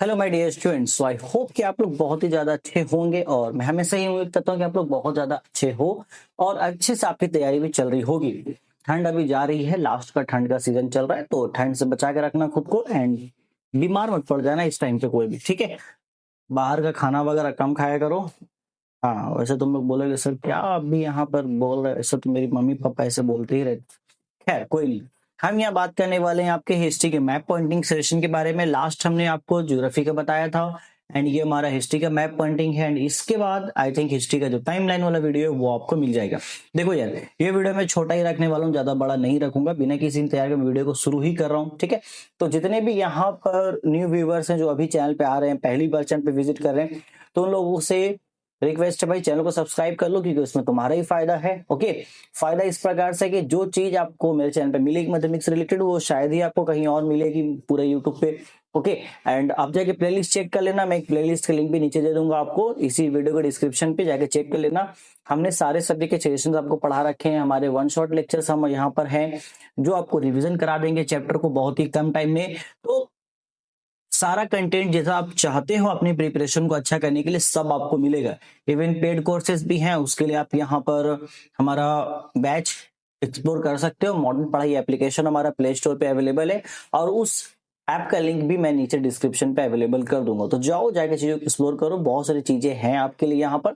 Hello my dear students, so I hope कि आप लोग बहुत ही ज्यादा अच्छे होंगे और मैं हमेशा ही उम्मीद करता हूँ कि आप लोग बहुत ज्यादा अच्छे हो और अच्छे से आपकी तैयारी भी चल रही होगी। ठंड अभी जा रही है, लास्ट का ठंड का सीजन चल रहा है, तो ठंड से बचा के रखना खुद को एंड बीमार मत पड़ जाना इस टाइम पे कोई भी, ठीक है। बाहर का खाना वगैरह कम खाया करो। हाँ, वैसे तुम लोग बोलोगे सर क्या अभी यहाँ पर बोल रहे हैं, ऐसा तो मेरी मम्मी पापा ऐसे बोलते ही रहते। खैर कोई नहीं। हम यहाँ बात करने वाले हैं आपके हिस्ट्री के मैप पॉइंटिंग सेशन के बारे में। लास्ट हमने आपको ज्योग्राफी का बताया था एंड ये हमारा हिस्ट्री का मैप पॉइंटिंग है एंड इसके बाद आई थिंक हिस्ट्री का जो टाइमलाइन वाला वीडियो है वो आपको मिल जाएगा। देखो यार, ये वीडियो मैं छोटा ही रखने वाला हूँ, ज्यादा बड़ा नहीं रखूंगा, बिना किसी तैयार के वीडियो को शुरू ही कर रहा हूँ, ठीक है। तो जितने भी यहाँ पर न्यू व्यूवर्स हैं जो अभी चैनल पे आ रहे हैं, पहली बार चैनल पे विजिट कर रहे हैं, तो उन लोगों से रिक्वेस्ट है भाई चैनल को सब्सक्राइब कर लो क्योंकि उसमें तुम्हारा ही फायदा है। ओके, फायदा इस प्रकार से कि जो चीज आपको मेरे चैनल पे मिलेगी मैथमेटिक्स से रिलेटेड वो शायद ही आपको कहीं और मिलेगी पूरे यूट्यूब पे। ओके, एंड आप जाके प्लेलिस्ट चेक कर लेना, मैं एक प्लेलिस्ट का लिंक भी नीचे दे दूंगा आपको इसी वीडियो के डिस्क्रिप्शन पे, जाके चेक कर लेना। हमने सारे सब्जेक्ट के सजेशंस आपको पढ़ा रखे हैं, हमारे वन शॉट लेक्चर्स हम यहाँ पर हैं जो आपको रिविजन करा देंगे चैप्टर को बहुत ही कम टाइम में। तो सारा कंटेंट जैसा आप चाहते हो अपनी प्रिपरेशन को अच्छा करने के लिए सब आपको मिलेगा। इवन पेड कोर्सेज भी हैं, उसके लिए आप यहाँ पर हमारा बैच एक्सप्लोर कर सकते हो। मॉडर्न पढ़ाई एप्लीकेशन हमारा प्ले स्टोर पे अवेलेबल है और उस ऐप का लिंक भी मैं नीचे डिस्क्रिप्शन पे अवेलेबल कर दूंगा, तो जाओ जाके चीजों को एक्सप्लोर करो, बहुत सारी चीजें हैं आपके लिए यहाँ पर,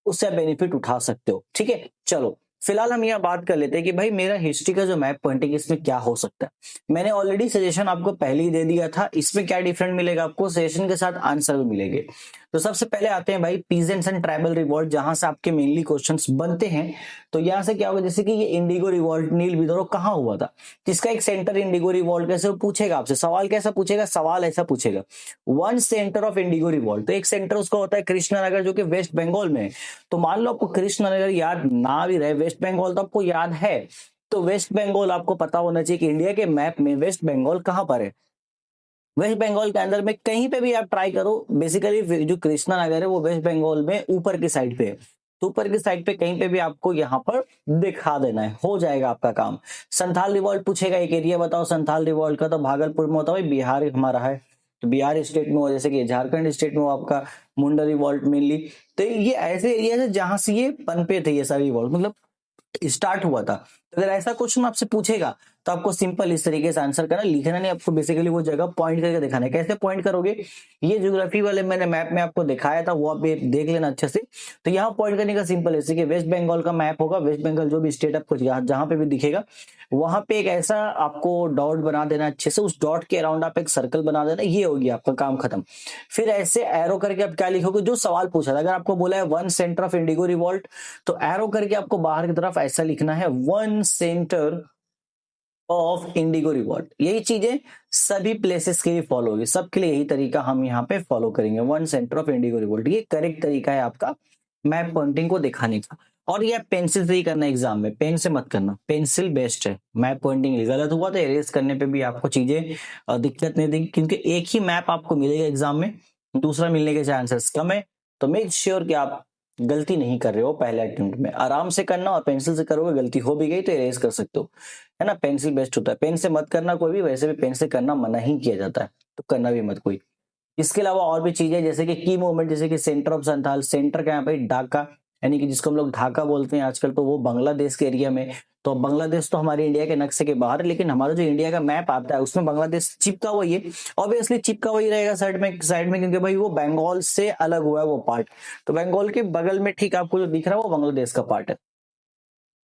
उससे बेनिफिट उठा सकते हो, ठीक है। चलो फिलहाल हम यहाँ बात कर लेते हैं कि भाई मेरा हिस्ट्री का जो मैप पॉइंटिंग इसमें क्या हो सकता है। मैंने ऑलरेडी सजेशन आपको पहले ही दे दिया था, इसमें क्या डिफरेंट मिलेगा आपको, सजेशन के साथ आंसर भी मिलेंगे। तो सबसे पहले आते हैं भाई पीजेंट्स एंड ट्राइबल रिवॉल्ट, जहां से आपके मेनली क्वेश्चंस बनते हैं। तो यहाँ से क्या होगा, जैसे कि ये इंडिगो रिवॉल्ट नील विद्रोह कहाँ हुआ था, जिसका एक सेंटर इंडिगो रिवॉल्ट कैसे पूछेगा आपसे सवाल, कैसा पूछेगा सवाल, ऐसा पूछेगा one centre of Indigo revolt. तो एक सेंटर उसका होता है कृष्णनगर जो कि वेस्ट बंगाल में है। तो मान लो आपको कृष्णनगर याद ना भी रहे, वेस्ट बंगाल तो आपको याद है, तो वेस्ट बंगाल आपको पता होना चाहिए कि इंडिया के मैप में वेस्ट बंगाल कहां पर है। वेस्ट बंगाल के अंदर में कहीं पे भी आप ट्राई करो, बेसिकली जो कृष्णा नगर है वो वेस्ट बंगाल में ऊपर की साइड पे है, तो ऊपर की साइड पे कहीं पे भी आपको यहाँ पर दिखा देना है, हो जाएगा आपका काम। संथाल रिवॉल्ट पूछेगा, एक एरिया बताओ संथाल रिवॉल्ट का, तो भागलपुर में होता है, बिहार हमारा है, तो बिहार स्टेट में हो, जैसे कि झारखंड स्टेट में हो आपका मुंडा रिवॉल्ट मेनली। तो ये ऐसे एरिया है जहां से ये पनपे थे, ये सारे रिवॉल्ट मतलब स्टार्ट हुआ था। तो अगर ऐसा क्वेश्चन आपसे पूछेगा तो आपको सिंपल इस तरीके से आंसर करना, लिखना नहीं, आपको बेसिकली वो जगह पॉइंट करके दिखाना है। कैसे पॉइंट करोगे, ये ज्योग्राफी वाले मैंने मैप में आपको दिखाया था, वो आप देख लेना अच्छे से। तो यहाँ पॉइंट करने का सिंपल है, जैसे कि वेस्ट बंगाल का मैप होगा, वेस्ट बंगाल जो भी स्टेट आपको जहां पे भी दिखेगा वहां पे एक ऐसा आपको डॉट बना देना अच्छे से, उस डॉट के अराउंड आप एक सर्कल बना देना, ये होगी आपका काम खत्म। फिर ऐसे एरो करके आप क्या लिखोगे, जो सवाल पूछा था, अगर आपको बोला है one centre of Indigo revolt, तो एरो करके आपको बाहर की तरफ ऐसा लिखना है one centre of Indigo revolt. यही चीजें सभी प्लेसेस के लिए फॉलो होगी, सबके लिए यही तरीका हम यहाँ पे फॉलो करेंगे, one centre of Indigo revolt. ये करेक्ट तरीका है आपका मैप पॉइंटिंग को दिखाने का। और ये पेंसिल से ही करना एग्जाम में, पेन से मत करना, पेंसिल बेस्ट है। मैप पॉइंटिंग गलत हुआ तो इरेज करने पे भी आपको चीजें दिक्कत नहीं देगी, क्योंकि एक ही मैप आपको मिलेगा एग्जाम में, दूसरा मिलने के चांसेस कम है। तो मेक श्योर कि आप गलती नहीं कर रहे हो पहले अटेम्प्ट में, आराम से करना, और पेंसिल से करोगे गलती हो भी गई तो इरेज कर सकते हो, है ना। पेंसिल बेस्ट होता है, पेन से मत करना कोई भी, वैसे भी पेन से करना मना ही किया जाता है, तो करना भी मत कोई। इसके अलावा और भी चीजें जैसे कि की मूवमेंट, जैसे कि सेंटर ऑफ संथाल, सेंटर क्या है भाई, ढाका, यानी कि जिसको हम लोग ढाका बोलते हैं आजकल, तो वो बांग्लादेश के एरिया में। तो बांग्लादेश तो हमारे इंडिया के नक्शे के बाहर है, लेकिन हमारा जो इंडिया का मैप आता है उसमें बांग्लादेश चिपका हुआ ही है, ऑब्वियसली चिपका हुआ ही रहेगा साइड में, क्योंकि भाई वो बंगाल से अलग हुआ है वो पार्ट, तो बंगाल के बगल में ठीक आपको जो दिख रहा है वो बांग्लादेश का पार्ट है।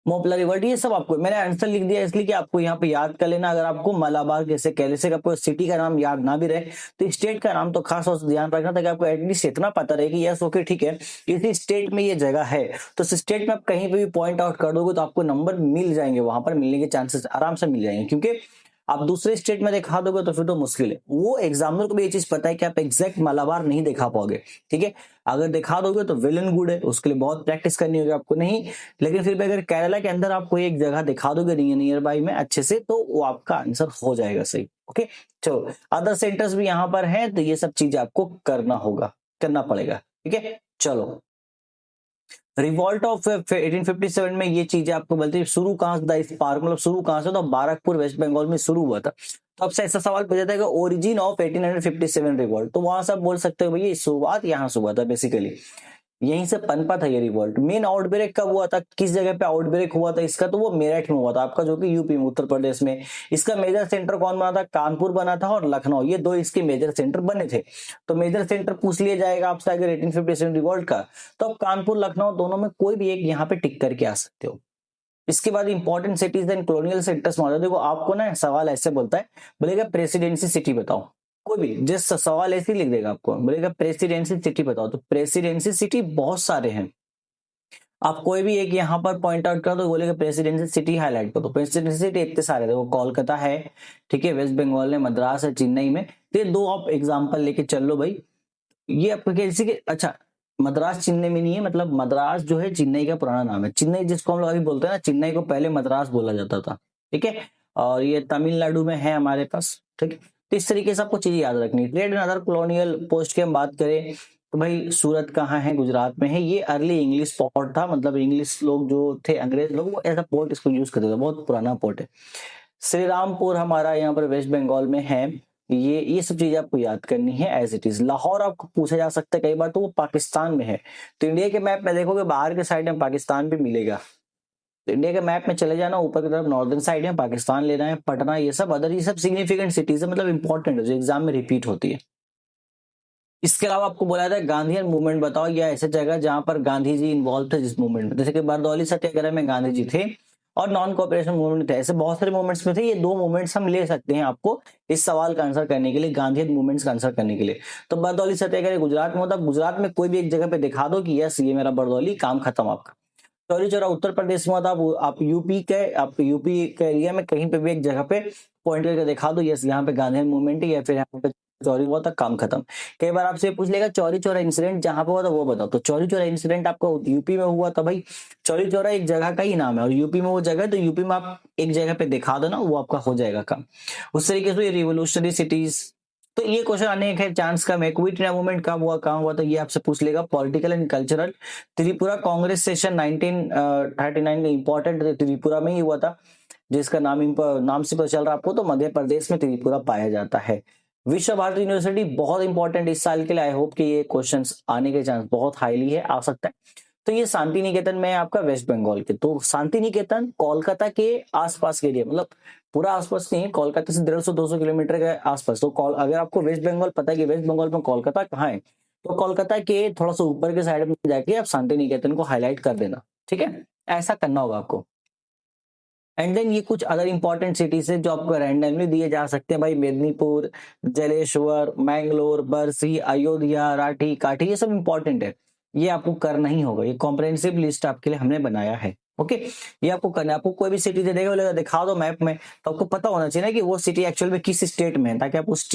मोपला रिवर्ट, ये सब आपको मैंने आंसर लिख दिया इसलिए कि आपको यहाँ पे याद कर लेना। अगर आपको मलाबार जैसे कैसे आपको सिटी का नाम याद ना भी रहे तो स्टेट का नाम तो खास तौर से ध्यान रखना, ताकि आपको एटलीस्ट इतना पता रहे कि यस ओके ठीक है इसी स्टेट में ये जगह है, तो स्टेट में आप कहीं पे भी पॉइंट आउट कर दोगे तो आपको नंबर मिल जाएंगे, वहां पर मिलने के चांसेस आराम से मिल जाएंगे। क्योंकि आप दूसरे स्टेट में दिखा दोगे तो फिर तो मुश्किल है, वो एग्जामिनर को भी ये चीज पता है कि आप एग्जैक्ट मलाबार नहीं दिखा पाओगे, ठीक है। अगर दिखा दोगे तो वेल एंड गुड है, उसके लिए बहुत प्रैक्टिस करनी होगी आपको, नहीं लेकिन फिर भी अगर केरला के अंदर आप कोई एक जगह दिखा दोगे नियर बाई में अच्छे से, तो वो आपका आंसर हो जाएगा सही। ओके, चलो अदर सेंटर्स भी यहाँ पर हैं, तो ये सब चीजें आपको करना पड़ेगा, ठीक है। चलो रिवॉल्ट ऑफ 1857 में ये चीजें आपको बोलते हैं, शुरू कहां से था इस पार्क, मतलब शुरू कहां से, तो बारकपुर वेस्ट बंगाल में शुरू हुआ था। तो आपसे ऐसा सवाल पूछा था कि ओरिजिन ऑफ 1857 रिवॉल्ट, तो वहां से आप बोल सकते हो भैया शुरुआत यहाँ से हुआ था, बेसिकली यहीं से पनपा था ये रिवॉल्ट। मेन आउटब्रेक कब हुआ था, किस जगह पे आउटब्रेक हुआ था इसका, तो वो मेरठ में हुआ था आपका, जो कि यूपी में, उत्तर प्रदेश में। इसका मेजर सेंटर कौन बना था, कानपुर बना था और लखनऊ, ये दो इसके मेजर सेंटर बने थे। तो मेजर सेंटर पूछ लिया जाएगा आपसे अगर 1857 रिवॉल्ट का, तो आप कानपुर लखनऊ दोनों में कोई भी एक यहाँ पे टिक करके आ सकते हो। इसके बाद important cities and colonial sectors में, देखो आपको ना सवाल ऐसे बोलता है, बोलेगा प्रेसिडेंसी सिटी बताओ, कोई भी जिस सवाल ऐसे ही लिख देगा आपको, बोलेगा प्रेसिडेंसी सिटी बताओ। तो प्रेसिडेंसी सिटी बहुत सारे हैं, आप कोई भी एक यहाँ पर पॉइंट आउट कर दो, बोलेगा प्रेसिडेंसी सिटी हाईलाइट कर दो। प्रेसिडेंसी सिटी इतने सारे, देखो कोलकाता है, ठीक है, वेस्ट बंगाल में मद्रास है, चेन्नई में। तो ये दो आप एग्जाम्पल लेके चल लो भाई। ये आपको किसी के, अच्छा मद्रास चेन्नई में नहीं है, मतलब मद्रास जो है चेन्नई का पुराना नाम है। चेन्नई जिसको हम लोग अभी बोलते हैं ना, चेन्नई को पहले मद्रास बोला जाता था, ठीक है। और ये तमिलनाडु में है हमारे पास, ठीक है। तो इस तरीके से आपको चीजें याद रखनी है। Trade and other colonial post की हम बात करें तो भाई सूरत कहाँ है, गुजरात में है। ये अर्ली इंग्लिश पोर्ट था, मतलब इंग्लिश लोग जो थे, अंग्रेज लोग, वो ऐसा पोर्ट इसको यूज करते थे, बहुत पुराना पोर्ट है। श्री रामपुर हमारा यहाँ पर वेस्ट बंगाल में है। ये सब चीजें आपको याद करनी है एज इट इज। लाहौर आपको पूछा जा सकता है कई बार, तो वो पाकिस्तान में है। तो इंडिया के मैप में देखोगे बाहर के साइड में पाकिस्तान भी मिलेगा। तो इंडिया के मैप में चले जाना, ऊपर की तरफ नॉर्दर्न साइड में पाकिस्तान लेना है, पटना, ये सब अदर, ये सब सिग्निफिकेंट सिटीज है, मतलब इंपॉर्टेंट है, जो एग्जाम में रिपीट होती है। इसके अलावा आपको बोला था गांधीयन मूवमेंट बताओ, या ऐसे जगह जहां पर गांधी जी इन्वॉल्व थे जिस मूवमेंट में, जैसे कि बरदौली सत्याग्रह में गांधी जी थे और नॉन कोऑपरेशन मूवमेंट थे। ऐसे बहुत सारे मूवमेंट्स में थे, ये दो मूवमेंट्स हम ले सकते हैं आपको इस सवाल का आंसर करने के लिए, गांधीयन मूवमेंट्स का आंसर करने के लिए। तो बरदौली सत्याग्रह गुजरात में होता, गुजरात में कोई भी एक जगह पे दिखा दो कि यस ये मेरा बरदौली, काम खत्म आपका। चौरी चौरा उत्तर प्रदेश में होता, आप यूपी के एरिया में कहीं पे भी एक जगह पे पॉइंट करके दिखा दो, यस यहाँ पे गांधी मूवमेंट है, या फिर यहाँ पे चौरी हुआ था, काम खत्म। कई बार आपसे पूछ लेगा चौरी चौरा इंसिडेंट जहां पे हुआ था वो बताओ। तो चौरी चौरा इंसिडेंट आपको यूपी में हुआ था भाई। चौरी चौरा एक जगह का ही नाम है और यूपी में वो जगह है, तो यूपी में आप एक जगह पे दिखा दो ना, वो आपका हो जाएगा काम। उस तरीके से रिवोल्यूशनरी सिटीज, तो ये क्वेश्चन आने का चांस कम है। क्विट इंडिया मूवमेंट कब हुआ, कहाँ हुआ, तो ये आपसे पूछ लेगा। Political and cultural, Tripura Congress session 1939 में इंपॉर्टेंट त्रिपुरा में ही हुआ था, जिसका नाम से पता चल रहा है आपको, तो मध्य प्रदेश में त्रिपुरा पाया जाता है। विश्व भारती यूनिवर्सिटी बहुत इंपॉर्टेंट इस साल के लिए, आई होप कि ये क्वेश्चंस आने के चांस बहुत हाईली है, आ सकता है। तो ये शांति निकेतन में आपका वेस्ट बंगाल के, तो शांति निकेतन कोलकाता के आसपास के एरिया, मतलब पूरा आसपास नहीं, कोलकाता से 150-200 किलोमीटर के आसपास। तो अगर आपको वेस्ट बंगाल पता है कि वेस्ट बंगाल में कोलकाता कहाँ है, तो कोलकाता के थोड़ा सा ऊपर के साइड में जाके आप शांति निकेतन को हाईलाइट कर देना, ठीक है, ऐसा करना होगा आपको। एंड देन ये कुछ अदर इंपॉर्टेंट सिटीज है जो आपको रैंडमली दिए जा सकते हैं भाई। मेदिनीपुर, जलेश्वर, मैंगलोर, बरसी, अयोध्या, राठी, काठी, ये सब इंपॉर्टेंट है, ये आपको करना ही होगा। ये कॉम्प्रिहेंसिव लिस्ट आपके लिए हमने बनाया है, ओके। ये आपको करना है। आपको कोई भी सिटी दे देगा, बोलेगा दिखा दो मैप में, तो आपको पता होना चाहिए ना कि वो सिटी एक्चुअल में किस स्टेट में है, ताकि आप उस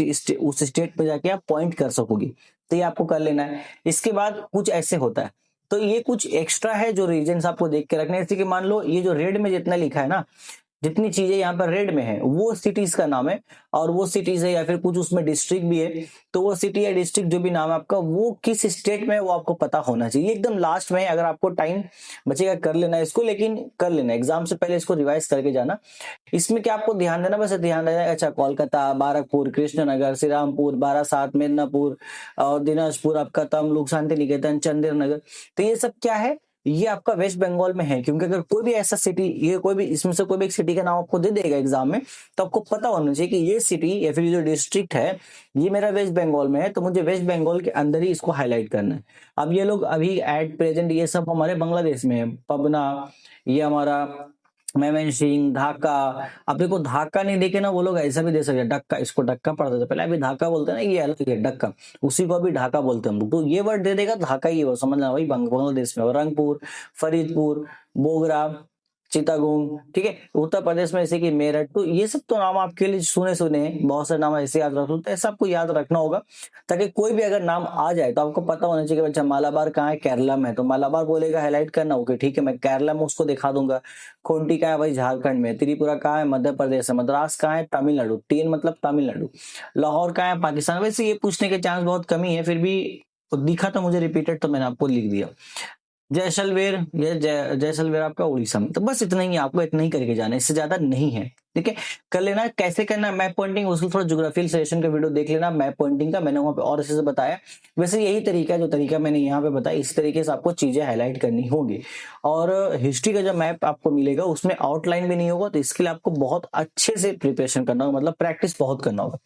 स्टेट पे जाके आप पॉइंट कर सकोगे। तो ये आपको कर लेना है। इसके बाद कुछ ऐसे होता है, तो ये कुछ एक्स्ट्रा है जो रीजन्स आपको देख के रखने हैं। जैसे कि मान लो ये जो रेड में जितना लिखा है ना, जितनी चीजें यहाँ पर रेड में है, वो सिटीज का नाम है, और वो सिटीज है या फिर कुछ उसमें डिस्ट्रिक्ट भी है, तो वो सिटी या डिस्ट्रिक्ट जो भी नाम है आपका, वो किस स्टेट में है वो आपको पता होना चाहिए। एकदम लास्ट में, अगर आपको टाइम बचेगा कर लेना इसको, लेकिन कर लेना एग्जाम से पहले, इसको रिवाइज करके जाना। इसमें क्या आपको ध्यान देना, बस ध्यान देना, अच्छा कोलकाता, बारकपुर, कृष्णनगर, श्री रामपुर, बारासात, मेदिनीपुर और दिनाजपुर, आपका तमलुक, शांति निकेतन, चंदेर नगर, तो ये सब क्या है, ये आपका वेस्ट बंगाल में है। क्योंकि अगर कोई भी ऐसा सिटी, ये कोई भी इसमें से कोई भी एक सिटी का नाम आपको दे देगा एग्जाम में, तो आपको पता होना चाहिए कि ये सिटी या फिर जो डिस्ट्रिक्ट है ये मेरा वेस्ट बंगाल में है, तो मुझे वेस्ट बंगाल के अंदर ही इसको हाईलाइट करना है। अब ये लोग अभी एट प्रेजेंट ये सब हमारे बांग्लादेश में है, पबना, ये हमारा सिंह, ढाका। अब देखो ढाका नहीं देखे ना, वो लोग ऐसा भी दे सकते हैं, डक्का, इसको डक्का पढ़ते थे पहले, अभी ढाका बोलते हैं ना, ये अलग है डक्का, उसी को अभी ढाका बोलते हैं हम लोग। तो ये वर्ड दे देगा ढाका, ये वो समझना भाई, बांग्लादेश में। और रंगपुर, फरीदपुर, बोगरा, चितागोंग, ठीक है, उत्तर प्रदेश में जैसे कि मेरठ। तो ये सब तो नाम आपके लिए सुने सुने हैं, बहुत सारे नाम ऐसे याद रखो, तो ऐसा आपको याद रखना होगा, ताकि कोई भी अगर नाम आ जाए तो आपको पता होना चाहिए कि अच्छा मालाबार कहाँ है, केरला में है, तो मालाबार बोलेगा हाईलाइट करना, ओके ठीक है, मैं केरला में उसको दिखा दूंगा। खूंटी कहाँ है भाई, झारखंड में। त्रिपुरा कहाँ है, मध्य प्रदेश है। मद्रास कहाँ है, तमिलनाडु, टीन मतलब तमिलनाडु। लाहौर कहाँ है, पाकिस्तान। वैसे ये पूछने के चांस बहुत कमी है, फिर भी दिखा तो मुझे रिपीटेड, तो मैंने आपको लिख दिया। जैसलमेर, ये जैसलमेर आपका उड़ीसा में। तो बस इतना ही है, आपको इतना ही करके जाना है, इससे ज्यादा नहीं है। ठीक है, कर लेना। कैसे करना है मैप पॉइंटिंग, उसको थोड़ा ज्योग्राफिकल सजेशन का वीडियो देख लेना मैप पॉइंटिंग का, मैंने वहां पे और अच्छे से बताया। वैसे यही तरीका है जो तरीका मैंने यहाँ पे बताया, इस तरीके से आपको चीजें हाईलाइट करनी होगी। और हिस्ट्री का जब मैप आपको मिलेगा उसमें आउटलाइन भी नहीं होगा, तो इसके लिए आपको बहुत अच्छे से प्रिपरेशन करना होगा, मतलब प्रैक्टिस बहुत करना होगा।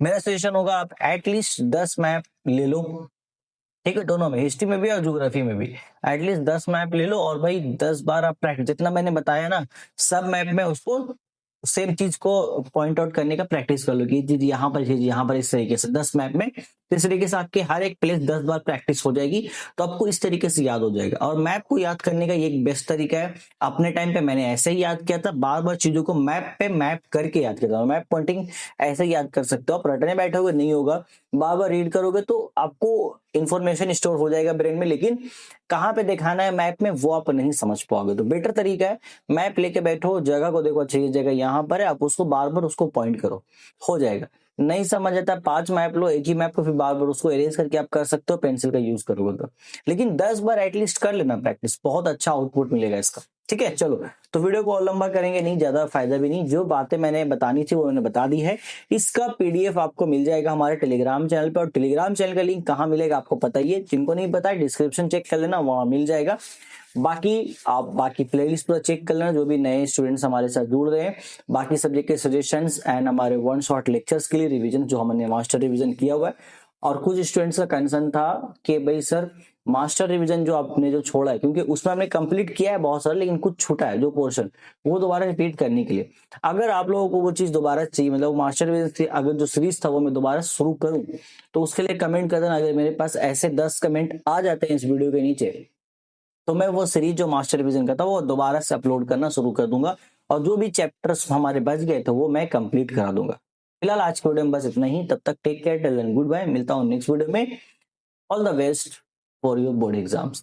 मेरा सजेशन होगा आप एटलीस्ट 10 मैप ले लो। ठीक है, दोनों में, हिस्ट्री में भी और ज्योग्राफी में भी एटलीस्ट 10 मैप ले लो, और भाई 10 बार आप प्रैक्टिस, जितना मैंने बताया ना सब मैप में उसको सेम चीज को पॉइंट आउट करने का प्रैक्टिस कर लो कि जी जी यहाँ पर, जी यहाँ पर, इस तरीके से 10 मैप में, तो इस तरीके से आपके हर एक प्लेस 10 बार प्रैक्टिस हो जाएगी, तो आपको इस तरीके से याद हो जाएगा। और मैप को याद करने का ये एक बेस्ट तरीका है, अपने टाइम पे मैंने ऐसे ही याद किया था, बार बार चीजों को मैप पे मैप करके याद किया था। मैप पॉइंटिंग ऐसे ही याद कर सकते हो, आप रटने बैठोगे नहीं होगा, बार बार रीड करोगे तो आपको इंफॉर्मेशन स्टोर हो जाएगा ब्रेन में, लेकिन कहाँ पे दिखाना है मैप में वो आप नहीं समझ पाओगे। तो बेटर तरीका है मैप लेके बैठो, जगह को देखो, अच्छी जगह यहाँ पर है, आप उसको बार बार उसको पॉइंट करो, हो जाएगा। नहीं समझ आता 5 मैप लो, एक ही मैप को फिर बार बार उसको इरेज करके आप कर सकते हो पेंसिल का यूज करोगे तो, लेकिन 10 बार एटलीस्ट कर लेना प्रैक्टिस, बहुत अच्छा आउटपुट मिलेगा इसका। ठीक है, चलो तो वीडियो को और लंबा करेंगे नहीं, ज्यादा फायदा भी नहीं, जो बातें मैंने बतानी थी वो मैंने बता दी है। इसका पीडीएफ आपको मिल जाएगा हमारे टेलीग्राम चैनल पे, और टेलीग्राम चैनल का लिंक कहाँ मिलेगा आपको पता ही है, जिनको नहीं पता है डिस्क्रिप्शन चेक कर लेना, वहां मिल जाएगा। बाकी आप बाकी प्लेलिस्ट पूरा चेक कर लेना, जो भी नए स्टूडेंट्स हमारे साथ जुड़ रहे हैं, बाकी सब्जेक्ट के सजेशंस एंड हमारे वन शॉट लेक्चर्स के लिए रिवीजन जो हमने मास्टर रिवीजन किया हुआ है। और कुछ स्टूडेंट्स का कंसर्न था कि भाई सर मास्टर रिवीजन जो आपने जो छोड़ा है, क्योंकि उसमें हमने कंप्लीट किया है बहुत सारा, लेकिन कुछ छूटा है जो पोर्शन, वो दोबारा रिपीट करने के लिए, अगर आप लोगों को वो चीज दोबारा चाहिए, मतलब मास्टर रिवीजन अगर जो सीरीज था वो मैं दोबारा शुरू करूं, तो उसके लिए कमेंट कर देना। अगर मेरे पास ऐसे 10 कमेंट आ जाते हैं इस वीडियो के नीचे, तो मैं वो सीरीज जो मास्टर रिवीजन का था वो दोबारा से अपलोड करना शुरू कर दूंगा, और जो भी चैप्टर्स हमारे बच गए थे वो मैं कंप्लीट करा दूंगा। फिलहाल आज के वीडियो में बस इतना ही, तब तक take care, till then good bye, मिलता हूँ नेक्स्ट वीडियो में। All the best for your board exams.